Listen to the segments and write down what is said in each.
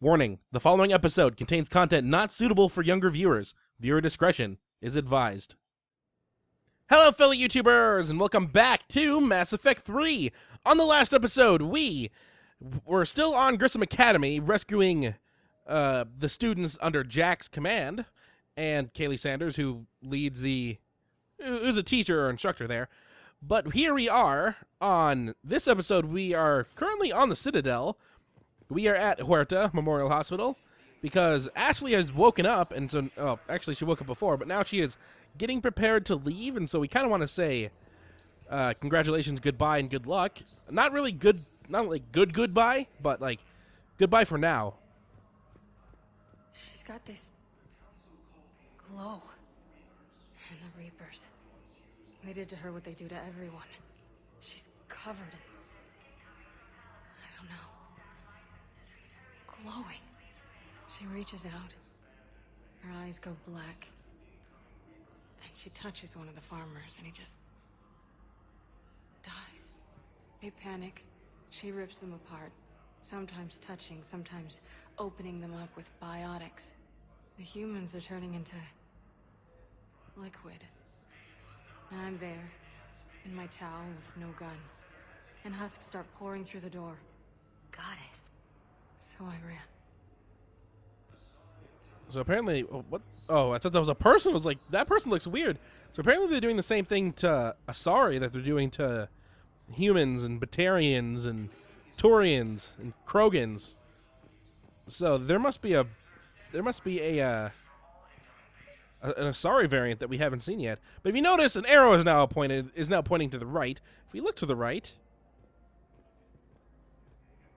Warning, the following episode contains content not suitable for younger viewers. Viewer discretion is advised. Hello, fellow YouTubers, and welcome back to Mass Effect 3. On the last episode, we were still on Grissom Academy, rescuing the students under Jack's command, and Kaylee Sanders, who's a teacher or instructor there. But here we are, on this episode, we are currently on the Citadel. We are at Huerta Memorial Hospital because Ashley has woken up, and so actually she woke up before, but now she is getting prepared to leave, and so we kind of want to say congratulations, goodbye, and good luck. Not really good, not like goodbye, but like goodbye for now. She's got this glow, and the Reapers. They did to her what they do to everyone. She's covered in, I don't know, glowing. She reaches out. Her eyes go black. And she touches one of the farmers, and he just dies. They panic. She rips them apart, sometimes touching, sometimes opening them up with biotics. The humans are turning into liquid. And I'm there, in my towel with no gun. And husks start pouring through the door. Goddess. So I ran. So apparently, what? Oh, I thought that was a person. I was like, that person looks weird. So apparently they're doing the same thing to Asari that they're doing to humans and Batarians and Turians and Krogans. So there must be an Asari variant that we haven't seen yet. But if you notice, an arrow is now pointing to the right. If we look to the right,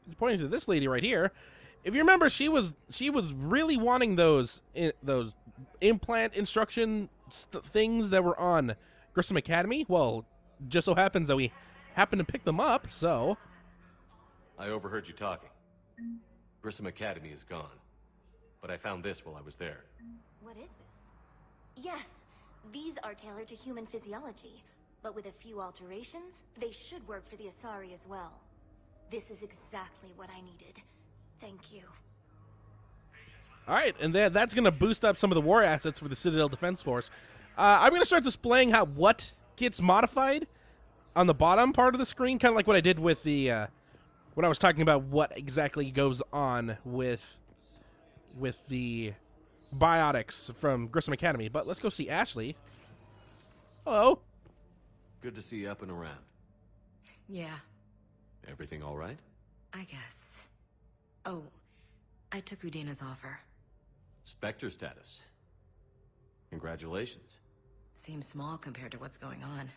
it's pointing to this lady right here. If you remember, she was really wanting those implant instruction things that were on Grissom Academy. Well, just so happens that we happen to pick them up. So I overheard you talking. Grissom Academy is gone, but I found this while I was there. What is this? Yes, these are tailored to human physiology, but with a few alterations, they should work for the Asari as well. This is exactly what I needed. Thank you. all right, and that's going to boost up some of the war assets for the Citadel Defense Force. I'm going to start displaying what gets modified on the bottom part of the screen, kind of like what I did with the when I was talking about what exactly goes on with the biotics from Grissom Academy. But let's go see Ashley. Hello. Good to see you up and around. Yeah, Everything all right? I guess. Oh, I took Udina's offer. Spectre status. Congratulations. Seems small compared to what's going on.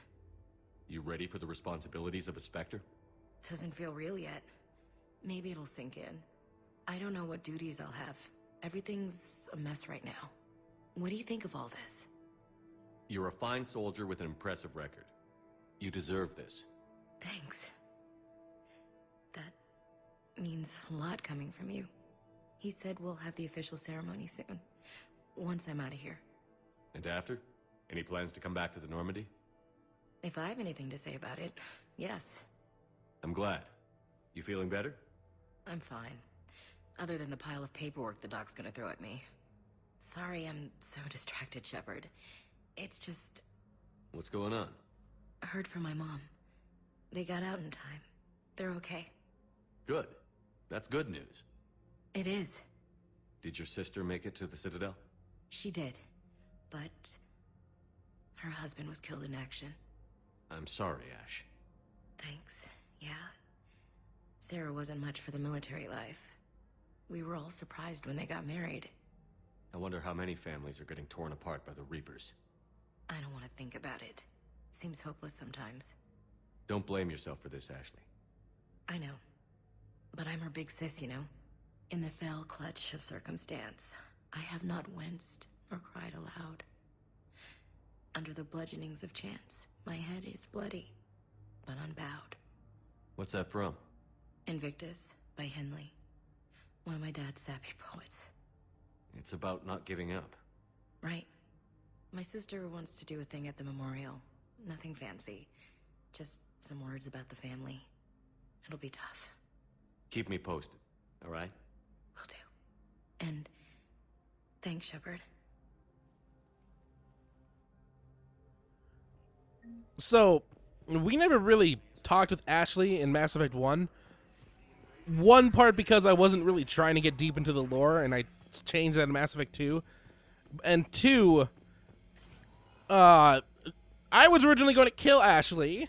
You ready for the responsibilities of a Spectre? Doesn't feel real yet. Maybe it'll sink in. I don't know what duties I'll have. Everything's a mess right now. What do you think of all this? You're a fine soldier with an impressive record. You deserve this. Thanks. That means a lot coming from you. He said we'll have the official ceremony soon, once I'm out of here. And after? Any plans to come back to the Normandy? If I have anything to say about it, yes. I'm glad. You feeling better? I'm fine. Other than the pile of paperwork the doc's gonna throw at me. Sorry I'm so distracted, Shepard. It's just... What's going on? I heard from my mom. They got out in time. They're okay. Good. That's good news. It is. Did your sister make it to the Citadel? She did. But... her husband was killed in action. I'm sorry, Ash. Thanks. Yeah. Sarah wasn't much for the military life. We were all surprised when they got married. I wonder how many families are getting torn apart by the Reapers. I don't want to think about it. Seems hopeless sometimes. Don't blame yourself for this, Ashley. I know. But I'm her big sis, you know? In the fell clutch of circumstance, I have not winced or cried aloud. Under the bludgeonings of chance, my head is bloody, but unbowed. What's that from? Invictus by Henley. One of my dad's sappy poets. It's about not giving up. Right. My sister wants to do a thing at the memorial. Nothing fancy. Just some words about the family. It'll be tough. Keep me posted, all right? Will do. Thanks, Shepard. So, we never really talked with Ashley in Mass Effect 1. One part because I wasn't really trying to get deep into the lore, and I changed that in Mass Effect 2. And two, I was originally going to kill Ashley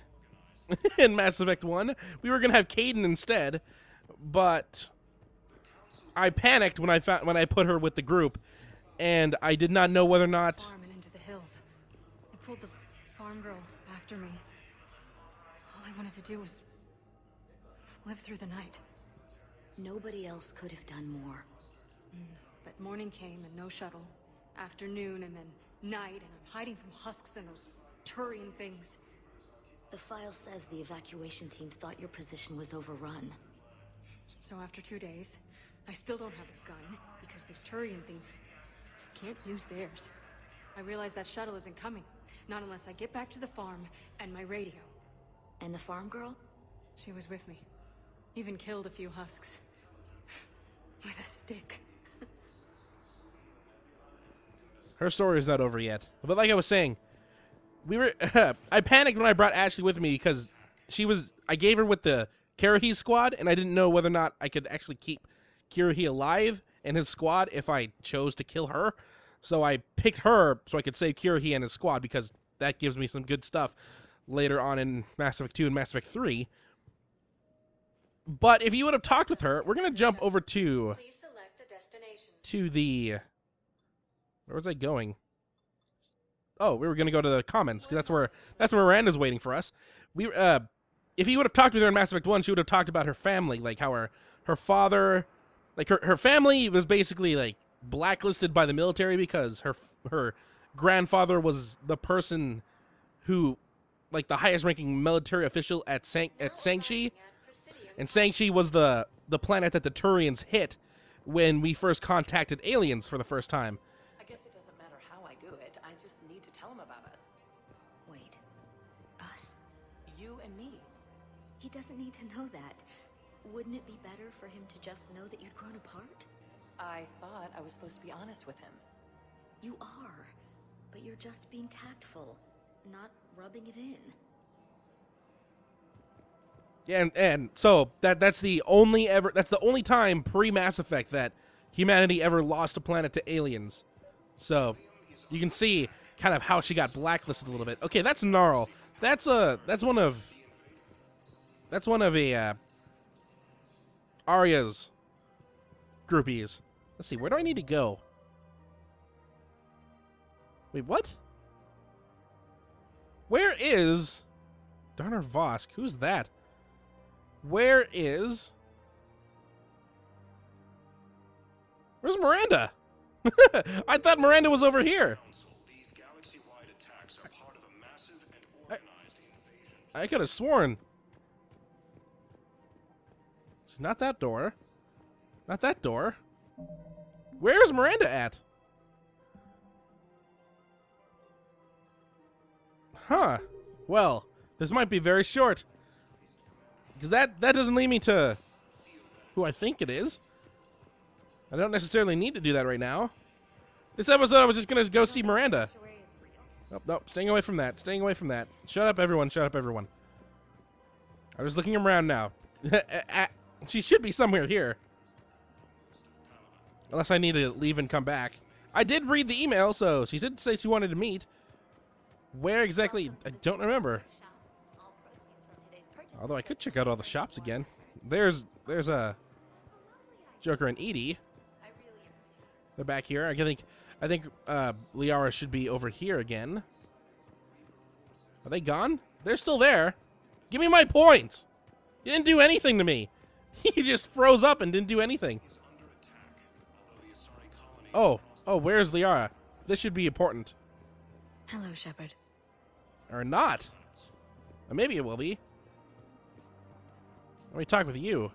in Mass Effect 1. We were going to have Caden instead, but I panicked when I put her with the group, and I did not know whether or not... Farm and into the hills. They pulled the farm girl after me. All I wanted to do was live through the night. Nobody else could have done more. But morning came and no shuttle. Afternoon and then night, and I'm hiding from husks and those Turian things. The file says the evacuation team thought your position was overrun. So after 2 days, I still don't have a gun because those Turian things can't use theirs. I realize that shuttle isn't coming, not unless I get back to the farm and my radio. And the farm girl? She was with me. Even killed a few husks. With a stick. Her story is not over yet. But like I was saying, I panicked when I brought Ashley with me because I gave her with the Karahi squad, and I didn't know whether or not I could actually keep Karahi alive and his squad if I chose to kill her. So I picked her so I could save Karahi and his squad, because that gives me some good stuff later on in Mass Effect 2 and Mass Effect 3. But if you would have talked with her, we're going to jump over to the... Where was I going? Oh, we were going to go to the comments, because that's where Miranda's waiting for us. If you would have talked with her in Mass Effect 1, she would have talked about her family, like how her father, like her family was basically like blacklisted by the military because her grandfather was the person who, like, the highest ranking military official at Sangshi. And Sangshi was the planet that the Turians hit when we first contacted aliens for the first time. I guess it doesn't matter how I do it. I just need to tell him about us. Wait. Us? You and me. He doesn't need to know that. Wouldn't it be better for him to just know that you'd grown apart? I thought I was supposed to be honest with him. You are. But you're just being tactful, not rubbing it in. Yeah, and so that's the only time pre-Mass Effect that humanity ever lost a planet to aliens. So you can see kind of how she got blacklisted a little bit. Okay, that's Gnarl. That's one of Arya's groupies. Let's see, where do I need to go? Wait, what? Where is Darner Vosk? Who's that? Where's Miranda? I thought Miranda was over here. I could have sworn. It's not that door. Not that door. Where's Miranda at? Huh. Well, this might be very short. Because that doesn't lead me to who I think it is. I don't necessarily need to do that right now. This episode, I was just going to go see Miranda. Nope, nope, staying away from that. Staying away from that. Shut up, everyone. Shut up, everyone. I'm just looking around now. She should be somewhere here. Unless I need to leave and come back. I did read the email, so she did say she wanted to meet. Where exactly? I don't remember. Although I could check out all the shops again. There's a Joker and Edie. They're back here. I think Liara should be over here again. Are they gone? They're still there. Give me my points. You didn't do anything to me. He just froze up and didn't do anything. Oh, where's Liara? This should be important. Hello, Shepard. Or not. Or maybe it will be. Let me talk with you.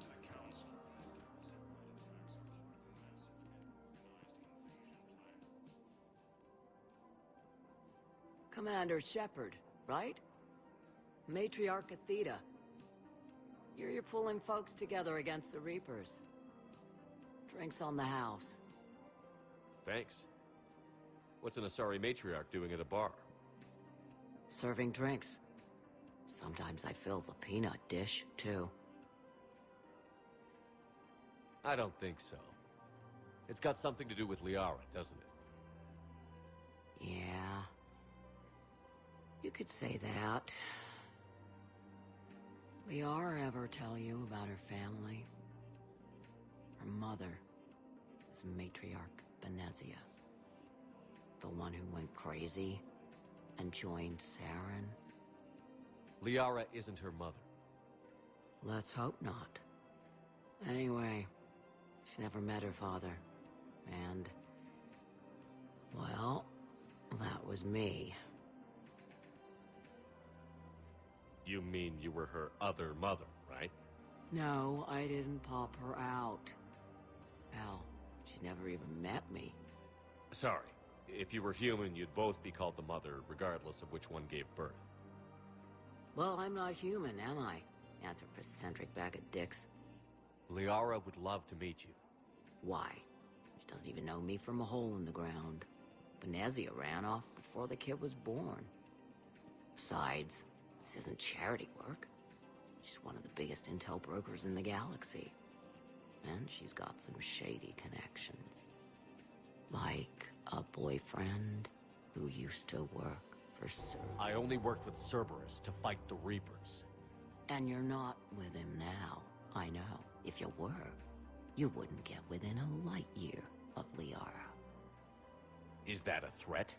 Commander Shepard, right? Matriarch Athena. You're pulling folks together against the Reapers. Drinks on the house. Thanks. What's an Asari matriarch doing at a bar? Serving drinks. Sometimes I fill the peanut dish, too. I don't think so. It's got something to do with Liara, doesn't it? Yeah. You could say that. Liara ever tell you about her family? Her mother is matriarch Benezia. The one who went crazy and joined Saren? Liara isn't her mother. Let's hope not. Anyway, she's never met her father. And, well, that was me. You mean you were her other mother, right? No, I didn't pop her out. Hell, she's never even met me. Sorry. If you were human, you'd both be called the mother, regardless of which one gave birth. Well, I'm not human, am I? Anthropocentric bag of dicks. Liara would love to meet you. Why? She doesn't even know me from a hole in the ground. Benezia ran off before the kid was born. Besides, this isn't charity work. She's one of the biggest intel brokers in the galaxy. And she's got some shady connections. Like a boyfriend who used to work for Cerberus. I only worked with Cerberus to fight the Reapers. And you're not with him now. I know. If you were, you wouldn't get within a light year of Liara. Is that a threat?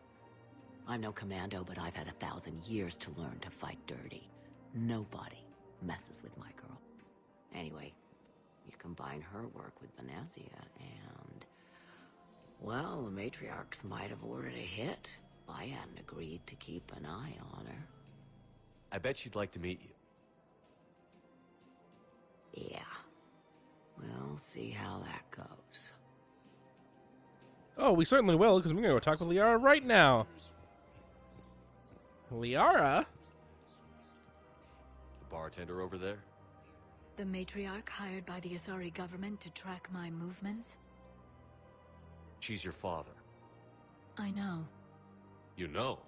I'm no commando, but I've had 1,000 years to learn to fight dirty. Nobody messes with my girl. Anyway, you combine her work with Benezia and... well, the matriarchs might have ordered a hit if I hadn't agreed to keep an eye on her. I bet she'd like to meet you. Yeah. We'll see how that goes. Oh, we certainly will, because we're going to go talk with Liara right now. Liara? The bartender over there? The matriarch hired by the Asari government to track my movements? She's your father. I know. You know?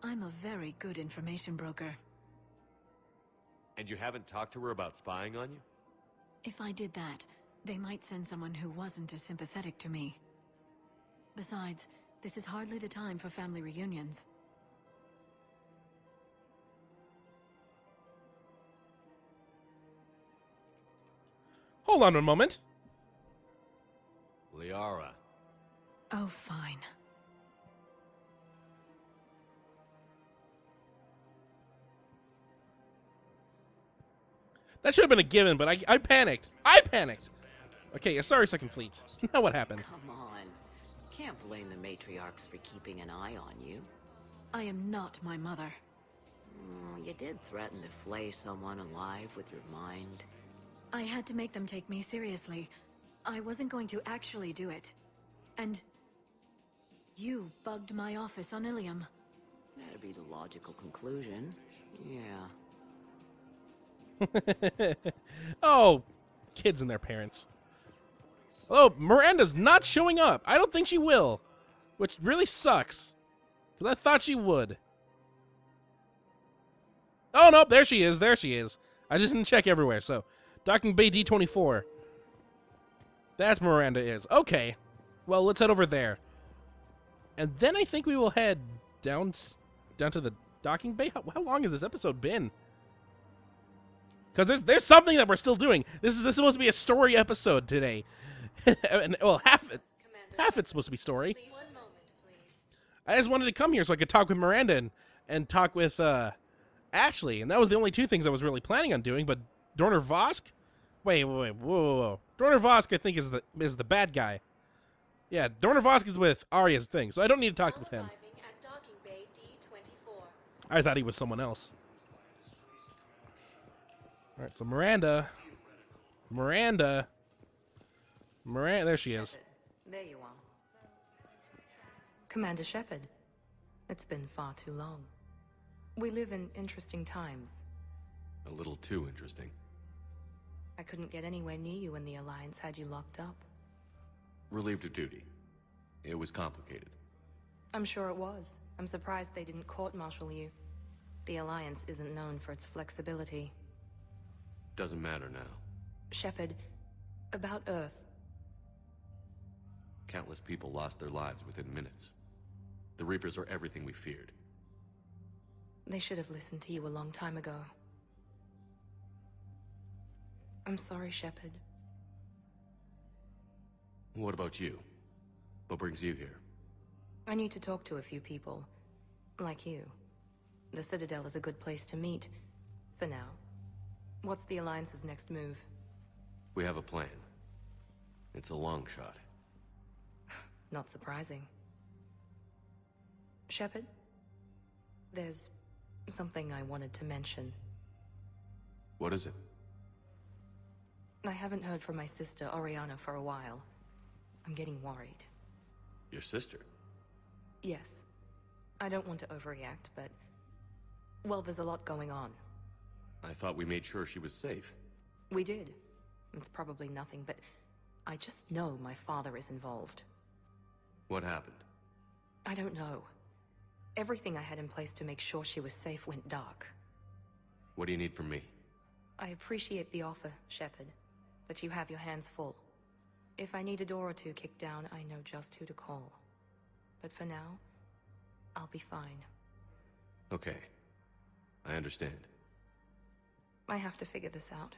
I'm a very good information broker. And you haven't talked to her about spying on you? If I did that, they might send someone who wasn't as sympathetic to me. Besides, this is hardly the time for family reunions. Hold on a moment. Liara. Oh, fine. That should have been a given, but I panicked. I panicked. Okay, sorry, Second Fleet. Now what happened? Come on. Can't blame the matriarchs for keeping an eye on you. I am not my mother. You did threaten to flay someone alive with your mind. I had to make them take me seriously. I wasn't going to actually do it. And... you bugged my office on Ilium. That'd be the logical conclusion. Yeah. Oh, kids and their parents. Oh, Miranda's not showing up. I don't think she will, which really sucks, because I thought she would. Oh, no, there she is. There she is. I just didn't check everywhere, so. Docking Bay D24. That's Miranda is. Okay. Well, let's head over there. And then I think we will head down to the docking bay. How long has this episode been? Because there's something that we're still doing. This is supposed to be a story episode today. And, well, half it's supposed to be story. I just wanted to come here so I could talk with Miranda and talk with Ashley, and that was the only two things I was really planning on doing. But Dorner Vosk, whoa. Dorner Vosk, I think, is the bad guy. Yeah, Dorner Vosk is with Arya's thing, so I don't need to talk with him. I thought he was someone else. All right, so Miranda, there she is. There you are. Commander Shepard. It's been far too long. We live in interesting times. A little too interesting. I couldn't get anywhere near you when the Alliance had you locked up. Relieved of duty. It was complicated. I'm sure it was. I'm surprised they didn't court-martial you. The Alliance isn't known for its flexibility. Doesn't matter now. Shepard, about Earth. Countless people lost their lives within minutes. The Reapers are everything we feared. They should have listened to you a long time ago. I'm sorry, Shepard. What about you? What brings you here? I need to talk to a few people. Like you. The Citadel is a good place to meet. For now. What's the Alliance's next move? We have a plan. It's a long shot. Not surprising. Shepard? There's something I wanted to mention. What is it? I haven't heard from my sister, Oriana, for a while. I'm getting worried. Your sister? Yes. I don't want to overreact, but... well, there's a lot going on. I thought we made sure she was safe. We did. It's probably nothing, but... I just know my father is involved. What happened? I don't know. Everything I had in place to make sure she was safe went dark. What do you need from me? I appreciate the offer, Shepard, but you have your hands full. If I need a door or two kicked down, I know just who to call. But for now, I'll be fine. Okay. I understand. I have to figure this out.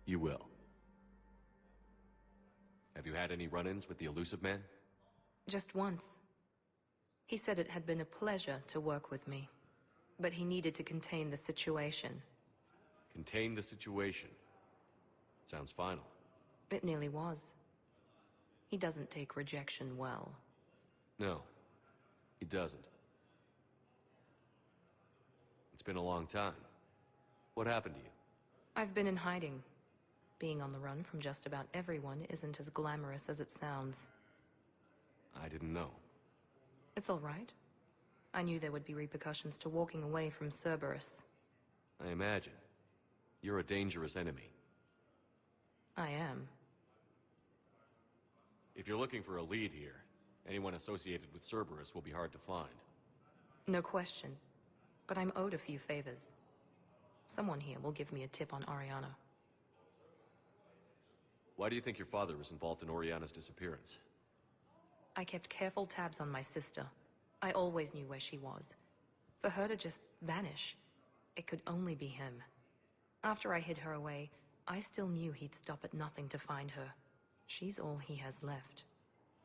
You will. Have you had any run-ins with the elusive man? Just once. He said it had been a pleasure to work with me, but he needed to contain the situation. Contain the situation. Sounds final. It nearly was. He doesn't take rejection well. No, he doesn't. It's been a long time. What happened to you? I've been in hiding. Being on the run from just about everyone isn't as glamorous as it sounds. I didn't know. It's all right. I knew there would be repercussions to walking away from Cerberus. I imagine. You're a dangerous enemy. I am. If you're looking for a lead here, anyone associated with Cerberus will be hard to find. No question. But I'm owed a few favors. Someone here will give me a tip on Oriana. Why do you think your father was involved in Oriana's disappearance? I kept careful tabs on my sister. I always knew where she was. For her to just vanish, it could only be him. After I hid her away, I still knew he'd stop at nothing to find her. She's all he has left.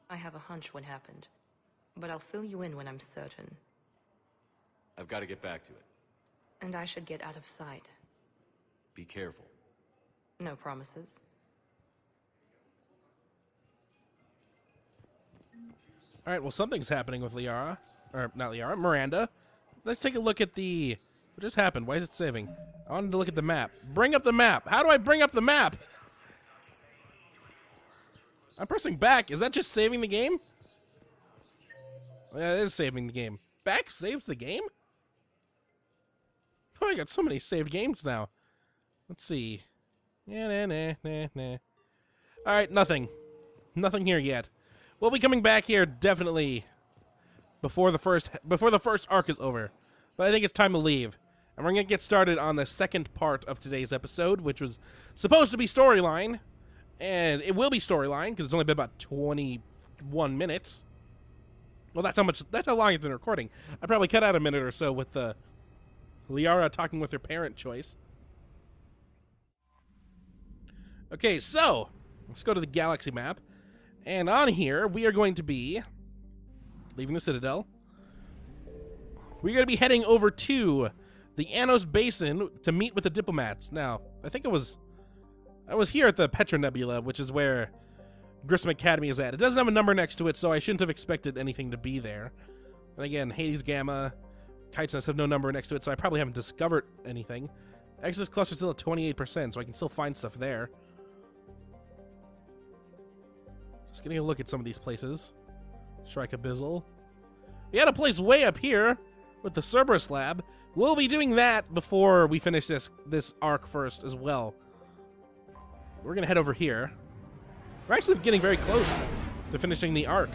I have a hunch what happened, but I'll fill you in when I'm certain. I've got to get back to it. And I should get out of sight. Be careful. No promises. All right, well, something's happening with Liara. Or, not Liara, Miranda. Let's take a look at the... what just happened? Why is it saving? I wanted to look at the map. Bring up the map. How do I bring up the map? I'm pressing back. Is that just saving the game? Yeah, it is saving the game. Back saves the game? Oh, I got so many saved games now. Let's see. Nah. All right, nothing. Nothing here yet. We'll be coming back here definitely before the first arc is over. But I think it's time to leave. And we're going to get started on the second part of today's episode, which was supposed to be storyline. And it will be storyline, because it's only been about 21 minutes. Well, that's how long it's been recording. I probably cut out a minute or so with Liara talking with her parent choice. Okay, so let's go to the galaxy map. And on here, we are going to be leaving the Citadel. We're going to be heading over to the Anos Basin to meet with the diplomats. Now, I think I was here at the Petra Nebula, which is where Grissom Academy is at. It doesn't have a number next to it, so I shouldn't have expected anything to be there. And again, Hades Gamma, Kite's Nest have no number next to it, so I probably haven't discovered anything. Exodus Cluster's still at 28%, so I can still find stuff there. Just getting a look at some of these places. Shrike Abyssal. We had a place way up here with the Cerberus lab. We'll be doing that before we finish this arc first as well. We're going to head over here. We're actually getting very close to finishing the arc.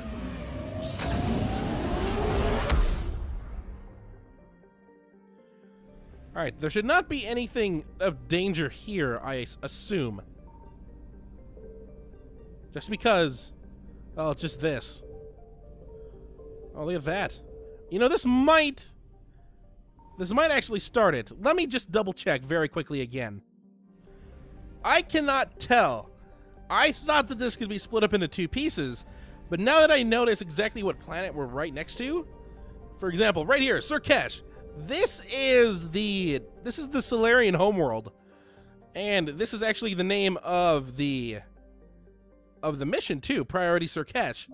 Alright, there should not be anything of danger here, I assume. Just because... Oh, it's just this. Oh, look at that. You know, this might actually start it. Let me just double check very quickly again. I cannot tell. I thought that this could be split up into 2 pieces, but now that I notice exactly what planet we're right next to, for example, right here, Surkesh. This is the Solarian homeworld, and this is actually the name of the mission too. Priority Surkesh.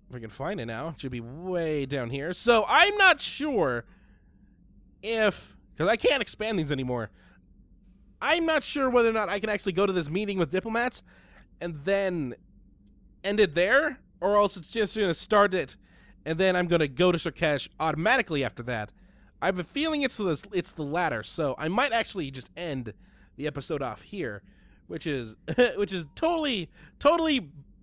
If I can find it now, it should be way down here. So I'm not sure if, because I can't expand these anymore. I'm not sure whether or not I can actually go to this meeting with diplomats and then end it there, or else it's just going to start it and then I'm going to go to Surkesh automatically after that. I have a feeling it's the latter, so I might actually just end the episode off here, which is totally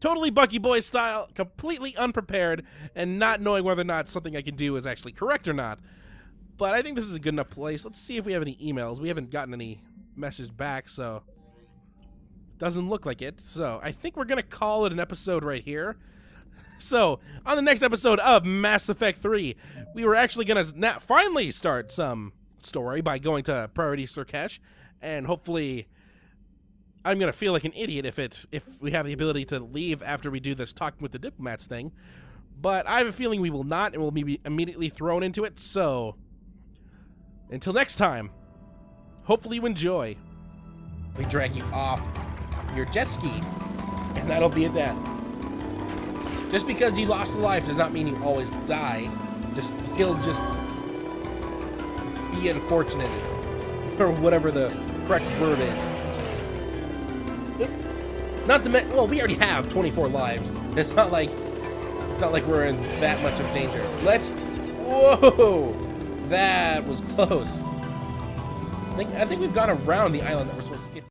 Bucky Boy style, completely unprepared, and not knowing whether or not something I can do is actually correct or not. But I think this is a good enough place. Let's see if we have any emails. We haven't gotten any message back, so doesn't look like it. So I think we're gonna call it an episode right here. So on the next episode of Mass Effect 3, we were actually gonna finally start some story by going to Priority Surkesh, and hopefully I'm gonna feel like an idiot if we have the ability to leave after we do this talking with the diplomats thing. But I have a feeling we will not, and we'll be immediately thrown into it. So until next time, hopefully you enjoy. We drag you off your jet ski, and that'll be a death. Just because you lost a life does not mean you always die. He'll just be unfortunate, or whatever the correct verb is. Not to mention, well, we already have 24 lives. It's not like we're in that much of danger. Whoa, that was close. I think we've gone around the island that we're supposed to